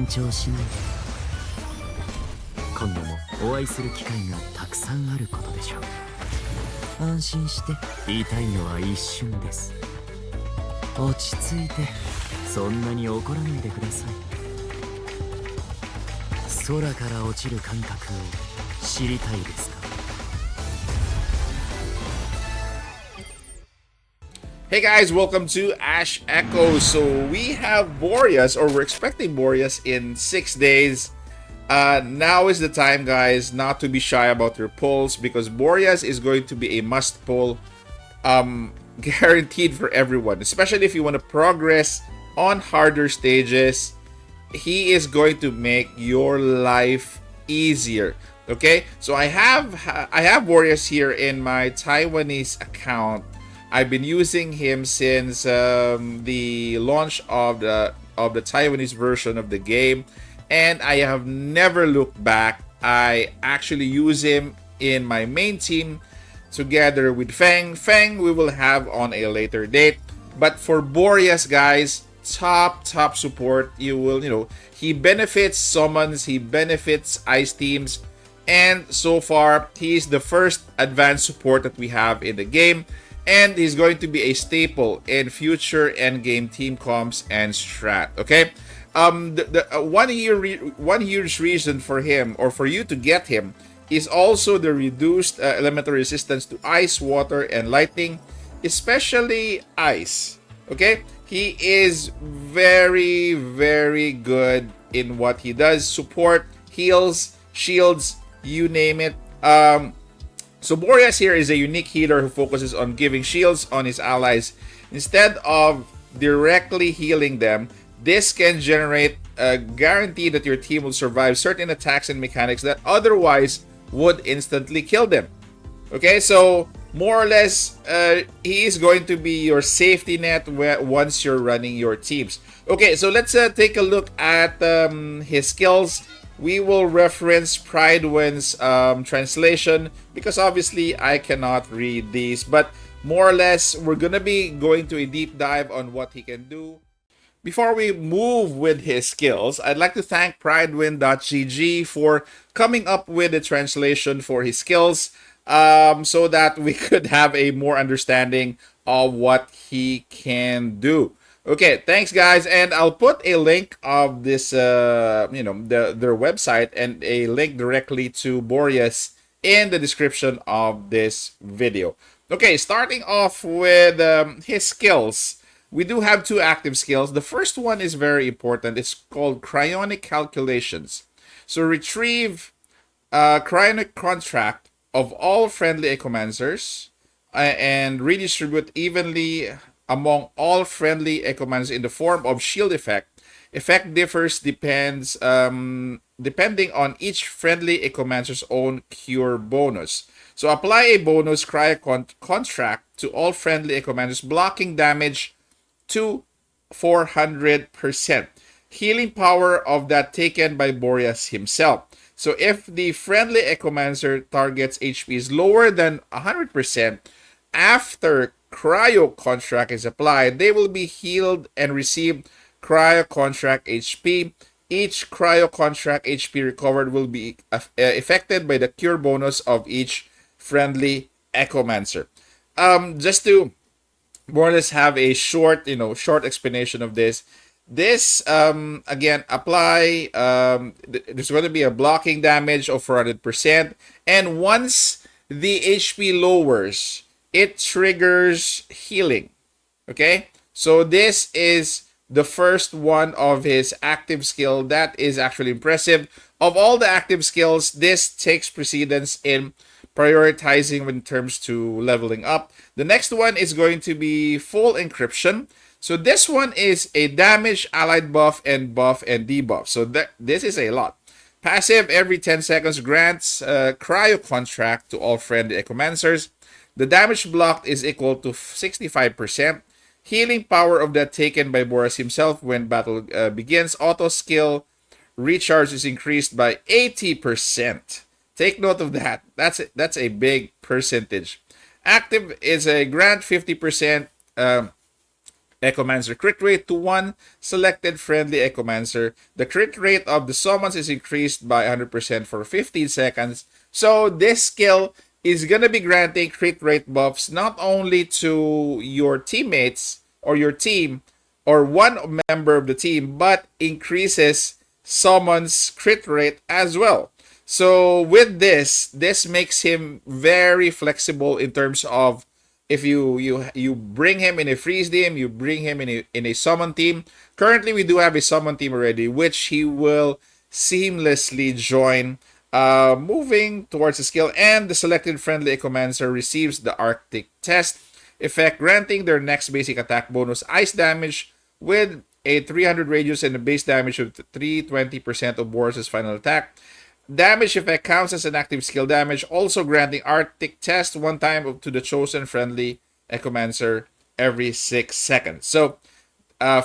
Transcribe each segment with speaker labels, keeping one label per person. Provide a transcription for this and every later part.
Speaker 1: 張しないで。今度もお会いする機会がたくさんあることでしょう。安心して、言いたいのは一瞬です。落ち着いて、そんなに怒らないでください。空から落ちる感覚を知りたいですか？
Speaker 2: Hey guys, welcome to Ash Echo. So we have Boreas, or we're expecting Boreas in 6 days. Now is the time, guys, not to be shy about your pulls, because Boreas is going to be a must pull, guaranteed for everyone, especially if you want to progress on harder stages. He is going to make your life easier. Okay, so I have Boreas here in my Taiwanese account. I've been using him since the launch of the Taiwanese version of the game, and I have never looked back. I actually use him in my main team together with Feng. Feng we will have on a later date, but for Boreas, guys, top support. He benefits summons, he benefits ice teams, and so far he's the first advanced support that we have in the game. And he's going to be a staple in future endgame team comps and strat. Okay, one huge reason for him, or for you to get him, is also the reduced elemental resistance to ice, water, and lightning, especially ice. Okay, he is very good in what he does: support, heals, shields, you name it. So Boreas here is a unique healer who focuses on giving shields on his allies instead of directly healing them. This can generate a guarantee that your team will survive certain attacks and mechanics that otherwise would instantly kill them. Okay, so more or less, he is going to be your safety net once you're running your teams. Okay, so let's take a look at his skills. We will reference Pridewin's translation, because obviously I cannot read these, but more or less we're gonna be going to a deep dive on what he can do. Before we move with his skills, I'd like to thank pridewin.gg for coming up with a translation for his skills, so that we could have a more understanding of what he can do. Okay, thanks guys, and I'll put a link of this, their website, and a link directly to Boreas in the description of this video. Okay, starting off with his skills. We do have two active skills. The first one is very important. It's called Cryonic Calculations. So retrieve cryonic contract of all friendly Echomancers and redistribute evenly among all friendly Echomancers in the form of shield effect. Effect differs depending on each friendly Echomancer's own cure bonus. So apply a bonus cryo contract to all friendly Echomancers, blocking damage to 400%. Healing power of that taken by Boreas himself. So if the friendly Echomancer target's HP is lower than 100%, after cryo contract is applied, they will be healed and receive cryo contract HP. Each cryo contract HP recovered will be affected by the cure bonus of each friendly Echomancer. Just to more or less have a short explanation of this. This again, apply. There's going to be a blocking damage of 400%, and once the HP lowers, it triggers healing. Okay, so this is the first one of his active skill. That is actually impressive. Of all the active skills, this takes precedence in prioritizing when it comes to leveling up. The next one is going to be full encryption. So this one is a damage, allied buff, and debuff. So this is a lot. Passive every 10 seconds grants cryo contract to all friendly Echomancers. The damage blocked is equal to 65%. Healing power of that taken by Boreas himself when battle begins. Auto skill recharge is increased by 80%. Take note of that. That's a big percentage. Active is a grant 50% Echomancer crit rate to 1 selected friendly Echomancer. The crit rate of the summons is increased by 100% for 15 seconds. So this skill is going to be granting crit rate buffs not only to your teammates or your team or one member of the team, but increases summons crit rate as well. So with this makes him very flexible in terms of if you bring him in a freeze team, you bring him in a summon team. Currently, we do have a summon team already, which he will seamlessly join. Moving towards the skill, and the selected friendly Echomancer receives the Arctic Test effect, granting their next basic attack bonus ice damage with a 300 radius and a base damage of 320% of Boreas' final attack. Damage effect counts as an active skill damage, also granting Arctic Test one time to the chosen friendly Echomancer every 6 seconds. So,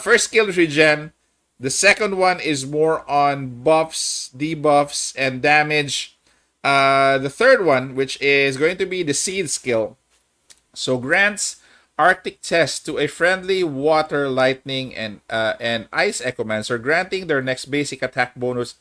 Speaker 2: first skill is regen. The second one is more on buffs, debuffs, and damage. The third one, which is going to be the seed skill, so grants Arctic Test to a friendly water, lightning, and ice Echomancer, granting their next basic attack bonus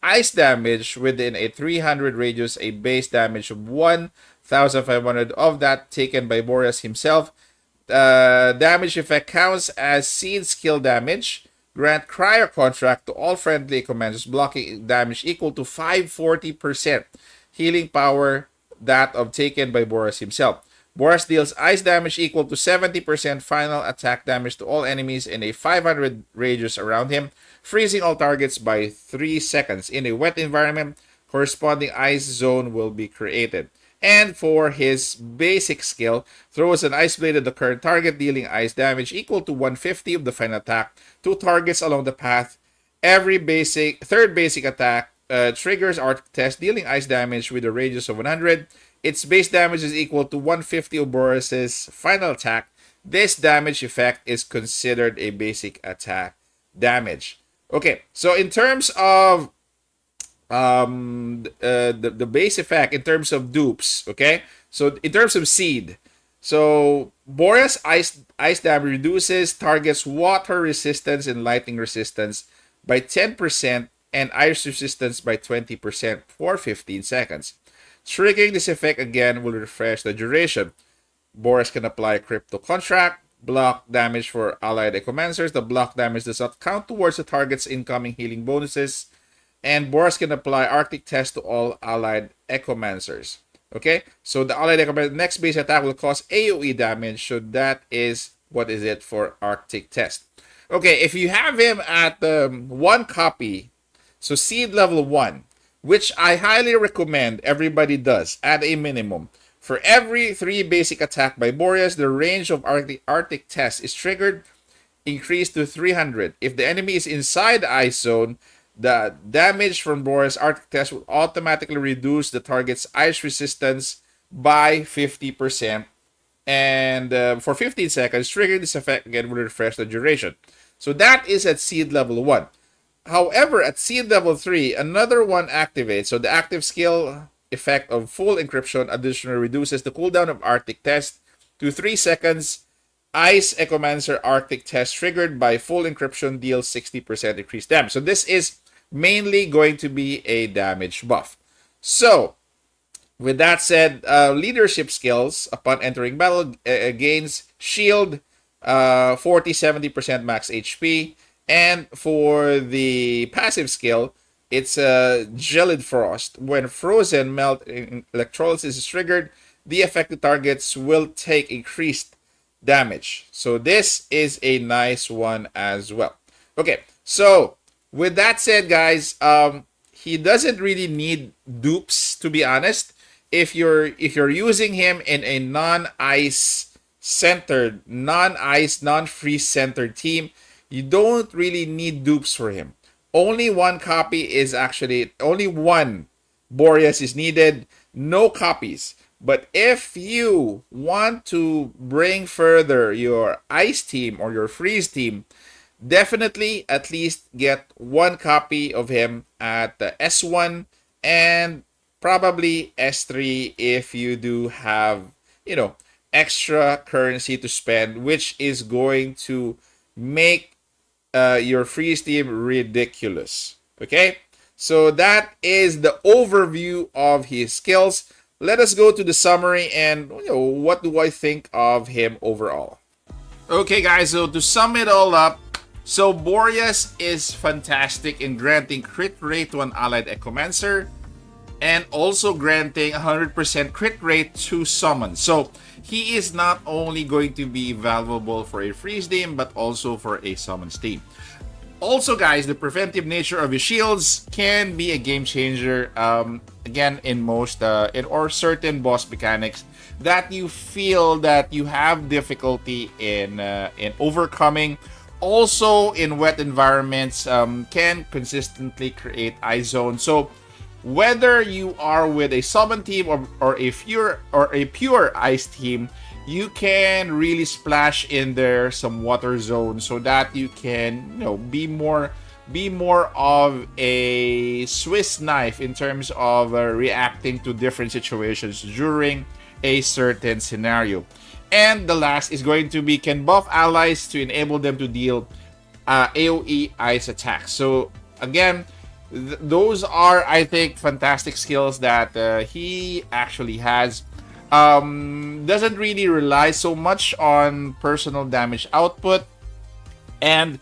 Speaker 2: ice damage within a 300 radius, a base damage of 1,500 of that taken by Boreas himself. Damage effect counts as seed skill damage. Grant Cryo Contract to all friendly commanders, blocking damage equal to 540%. Healing power that of taken by Boreas himself. Boreas deals ice damage equal to 70% final attack damage to all enemies in a 500 radius around him, freezing all targets by 3 seconds. In a wet environment, corresponding ice zone will be created. And for his basic skill, throws an ice blade at the current target, dealing ice damage equal to 150 of the final attack to targets along the path. Every third basic attack triggers Arctic Test, dealing ice damage with a radius of 100. Its base damage is equal to 150 of Boreas' final attack. This damage effect is considered a basic attack damage. Okay, so in terms of the base effect, in terms of dupes, okay, so in terms of seed, so Boreas ice damage reduces target's water resistance and lightning resistance by 10% and ice resistance by 20% for 15 seconds. Triggering this effect again will refresh the duration. Boreas can apply Crypto Contract, block damage for allied Echomancers. The block damage does not count towards the target's incoming healing bonuses. And Boreas can apply Arctic Test to all allied Echomancers. Okay, so the allied Echomancer next base attack will cause AoE damage. So that is what is it for Arctic Test. Okay, if you have him at 1 copy, so seed level 1, which I highly recommend everybody does at a minimum. For every 3 basic attack by Boreas, the range of Arctic Test is triggered, increased to 300. If the enemy is inside the ice zone, the damage from Boreas Arctic Test will automatically reduce the target's ice resistance by 50%. And for 15 seconds, triggering this effect again will refresh the duration. So that is at seed level 1. However, at seed level 3, another one activates. So the active skill effect of full encryption additionally reduces the cooldown of Arctic Test to 3 seconds. Ice Echomancer Arctic Test triggered by full encryption deals 60% increased damage. So this is mainly going to be a damage buff. So, with that said, leadership skills upon entering battle gains shield, 40-70% max HP. And for the passive skill, it's Gelid Frost. When frozen, melt electrolysis is triggered, the affected targets will take increased damage. So this is a nice one as well. Okay, so with that said, guys, he doesn't really need dupes, to be honest. If you're using him in a non-ice centered, non-ice, non-freeze centered team, you don't really need dupes for him. Only 1 copy is actually, only 1 Boreas is needed, no copies. But if you want to bring further your ice team or your freeze team, definitely at least get 1 copy of him at the S1 and probably S3 if you do have, extra currency to spend, which is going to make your freeze team ridiculous. Okay, so that is the overview of his skills. Let us go to the summary and what do I think of him overall. Okay, guys, so to sum it all up, so Boreas is fantastic in granting crit rate to an allied Echomancer and also granting 100% crit rate to summon. So he is not only going to be valuable for a freeze team but also for a summons team. Also, guys, the preventive nature of his shields can be a game changer. Again, in most or certain boss mechanics that you feel that you have difficulty in overcoming. Also, in wet environments, can consistently create ice zones. So whether you are with a summon team or a pure ice team, you can really splash in there some water zones so that you can be more of a Swiss knife in terms of reacting to different situations during a certain scenario. And the last is going to be can buff allies to enable them to deal AoE ice attacks. So again, those are, I think, fantastic skills that he actually has. Doesn't really rely so much on personal damage output. And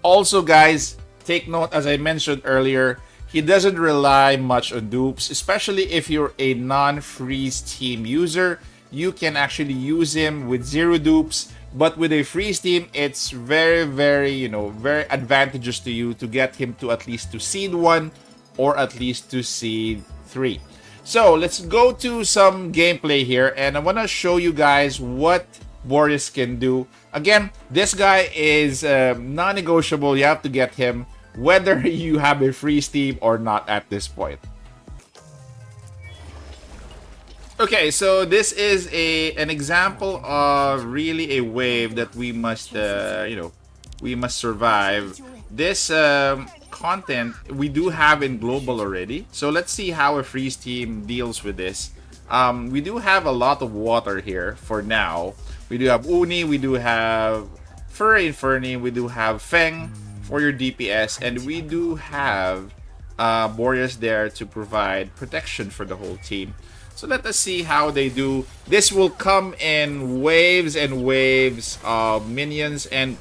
Speaker 2: also, guys, take note, as I mentioned earlier, he doesn't rely much on dupes, especially if you're a non-freeze team user. You can actually use him with 0 dupes, but with a freeze team, it's very, very, very advantageous to you to get him to at least to seed 1 or at least to seed 3. So let's go to some gameplay here, and I want to show you guys what Boreas can do. Again, this guy is non-negotiable. You have to get him whether you have a freeze team or not at this point. Okay, so this is an example of really a wave that we must we must survive. This content we do have in global already, so let's see how a freeze team deals with this. We do have a lot of water here for now. We do have Uni, we do have Furry Inferni, we do have Feng for your DPS, and we do have Boreas there to provide protection for the whole team. So let us see how they do. This will come in waves and waves of minions. And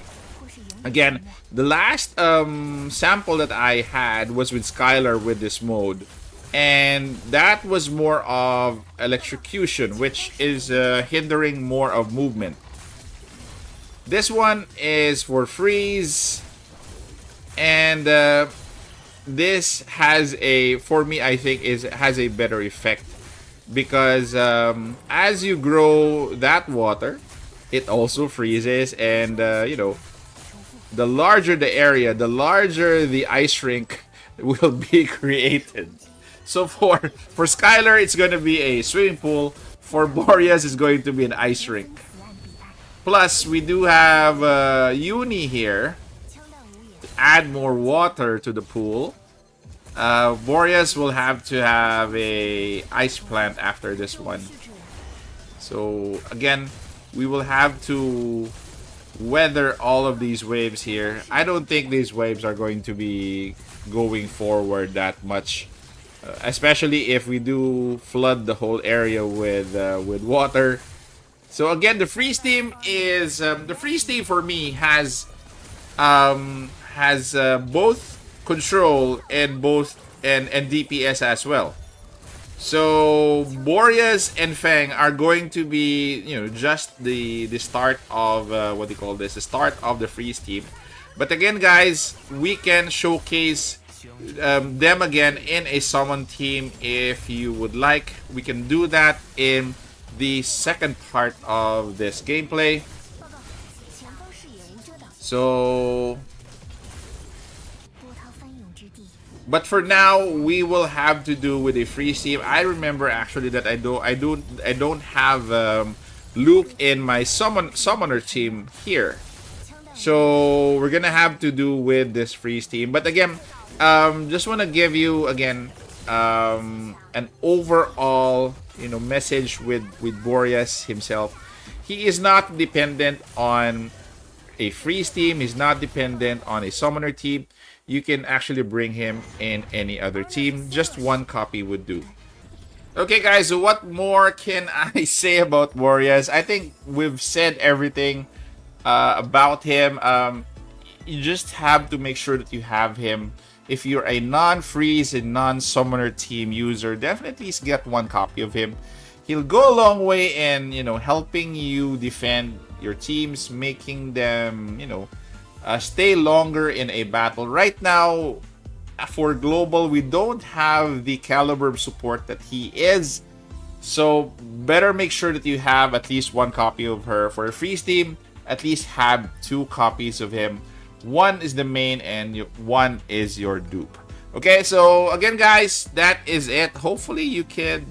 Speaker 2: again, the last sample that I had was with Skylar with this mode. And that was more of electrocution, which is hindering more of movement. This one is for freeze. And this has a, for me, I think, has a better effect. Because as you grow that water, it also freezes, and the larger the area, the larger the ice rink will be created. So for Skylar, it's going to be a swimming pool. For Boreas, it's going to be an ice rink. Plus, we do have Uni here to add more water to the pool. Boreas will have to have a ice plant after this one. So again, we will have to weather all of these waves here. I don't think these waves are going to be going forward that much, especially if we do flood the whole area with water. So again, the freeze team is the freeze team for me has both control and DPS as well. So Boreas and Feng are going to be just the start of what do you call this, the start of the freeze team. But again, guys, we can showcase them again in a summon team if you would like. We can do that in the second part of this gameplay. So but for now, we will have to do with a freeze team. I remember actually that I don't have Luke in my summoner team here, so we're gonna have to do with this freeze team. But again, just want to give you again an overall message with Boreas himself. he is not dependent on a freeze team. He's not dependent on a summoner team. You can actually bring him in any other team. Just one copy would do. Okay, guys, so what more can I say about Boreas? I think we've said everything about him. You just have to make sure that you have him. If you're a non-freeze and non-summoner team user, definitely get one copy of him. He'll go a long way in, helping you defend your teams, making them, stay longer in a battle. Right now, for global, we don't have the caliber of support that he is. So better make sure that you have at least one copy of her. For a freeze team, at least have 2 copies of him. One is the main and one is your dupe. Okay, so again, guys, that is it. Hopefully you can,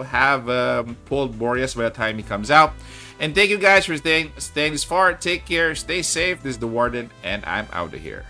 Speaker 2: have pulled Boreas by the time he comes out. And thank you guys for staying this far. Take care, stay safe. This is the Warden, and I'm out of here.